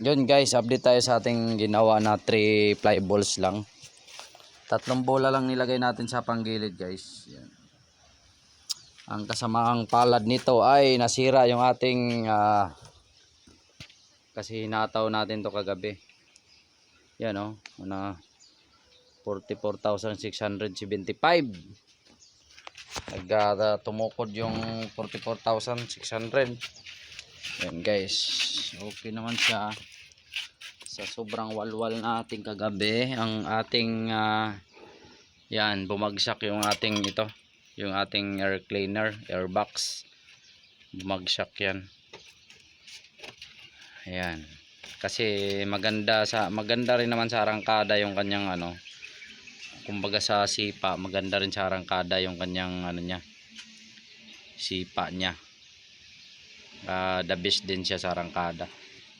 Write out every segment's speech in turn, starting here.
Yun guys, update tayo sa ating ginawa na 3 ply balls lang. 3 bola lang nilagay natin sa panggilid guys. Yan. Ang kasamaang palad nito ay nasira yung ating kasi hinataw natin to kagabi. Yan o, 44,675. Tumukod yung 44,600. Yan guys, okay naman siya. Sa sobrang walwal nating kagabi, ang ating yan, bumagsak yung ating yung ating air cleaner, airbox. Bumagsak yan. Ayan. Kasi maganda rin naman sa arangkada yung kanyang kumbaga sa sipa, maganda rin sa arangkada yung kanyang niya. Sipa niya. The best din siya sa arangkada.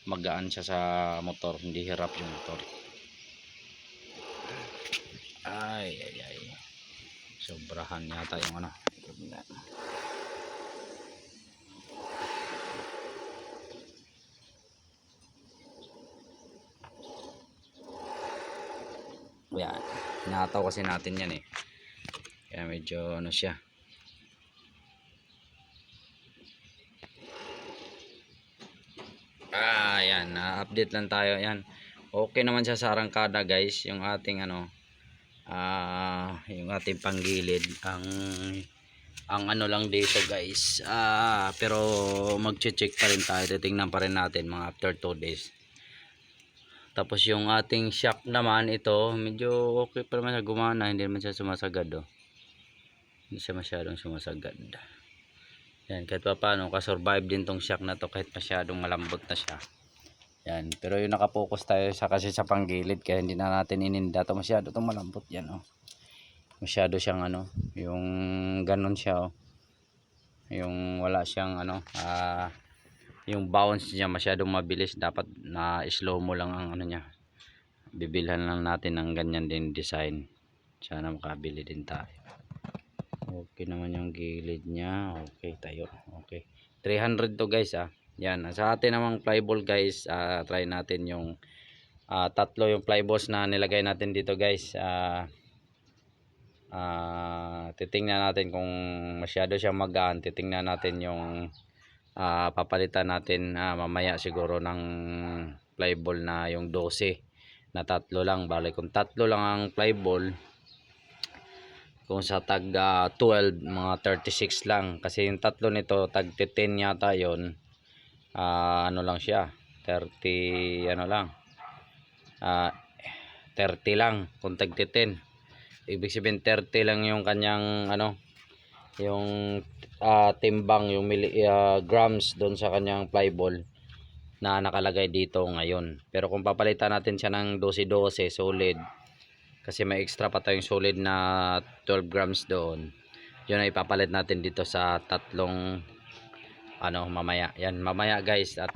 Magaan siya sa motor, hindi hirap yung motor. Ay. Sobrahan yata yung Yan. Hinataw kasi natin yan eh. Kaya medyo siya. Yan, na-update lang tayo. Yan. Okay naman siya sa arangkada, guys, yung ating yung ating panggilid. Ang lang dito, guys. Pero magche-check pa rin tayo. Titingnan pa rin natin mga after 2 days. Tapos yung ating shock naman ito, medyo okay pa naman siya, gumana, hindi naman siya sumasagad Hindi siya masyadong sumasagad. Yan, kahit pa paano, kasurvive din tong shock na to kahit masyadong malambot na siya. Yan, pero yung nakapokus tayo kasi sa panggilid, kaya hindi na natin ininda to, masyado tong malambot yan Masyado siyang yung ganon siya yung wala siyang yung bounce niya masyadong mabilis, dapat na slow mo lang ang niya. Bibilhan lang natin ng ganyan din design, sana makabili din tayo. Okay naman yung gilid niya, okay tayo. Okay, 300 to guys Yan, sa atin namang flyball guys, try natin yung tatlo yung flyballs na nilagay natin dito guys. Titingnan natin kung masyado siyang magaan, titingnan natin yung papalitan natin mamaya siguro ng flyball na yung 12 na 3 lang. Bale kung 3 lang ang flyball, kung sa tag 12 mga 36 lang, kasi yung 3 nito tag 10 yata yon. Lang siya 30 lang 30 lang kung tag 10. Ibig sabihin 30 lang yung kanyang yung timbang, yung grams doon sa kanyang flyball na nakalagay dito ngayon. Pero kung papalitan natin siya ng 12-12 solid, kasi may extra pa tayong solid na 12 grams doon, yun ay ipapalit natin dito sa tatlong mamaya. Yan, mamaya guys, at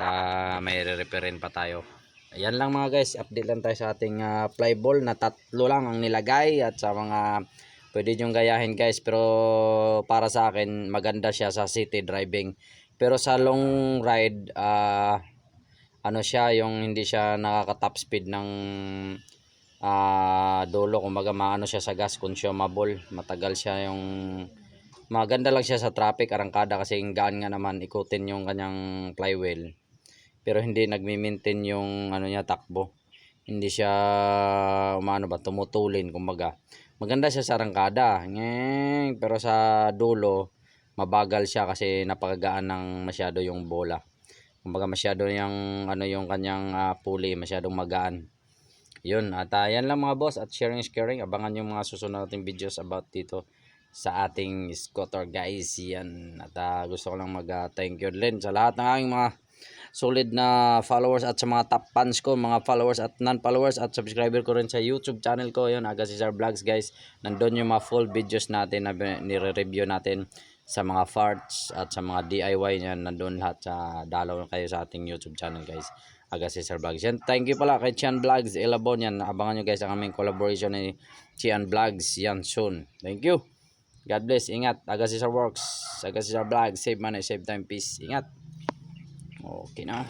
may re-referin pa tayo. Ayan lang mga guys, update lang tayo sa ating flyball na 3 lang ang nilagay, at sa mga pwede nyong gayahin guys, pero para sa akin maganda siya sa city driving. Pero sa long ride, siya yung hindi siya nakaka-top speed ng dulo, kumbaga maano siya sa gas, consumable, matagal siya yung maganda lang siya sa traffic, arangkada, kasi gaan nga naman ikutin yung kanyang flywheel, pero hindi nagmi-maintain yung niya takbo, hindi siya tumutulin, kumbaga maganda siya sa arangkada, pero sa dulo mabagal siya kasi napakagaan ng masyado yung bola, kumbaga masyado yung yung kanyang pulley masyadong magaan. Yun, at yan lang mga boss, at sharing is caring. Abangan yung mga susunod nating videos about dito sa ating scooter guys. Yan, at gusto ko lang thank you din sa lahat ng aking mga solid na followers, at sa mga top fans ko, mga followers at non-followers, at subscriber ko rin sa YouTube channel ko. Yun, Agacesar Vlogs guys. Nandun yung mga full videos natin na nire-review natin sa mga farts at sa mga DIY yan. Nandun lahat, sa dalaw kayo sa ating YouTube channel guys, Agacesar Vlogs. Yan, thank you pala kay Chian Vlogs Elabon. Yan, abangan nyo guys ang aming collaboration ni Chian Vlogs yan soon. Thank you, God bless, ingat. Agacesar Works, Agacesar Vlogs, save money, save time, peace, ingat. Okay na.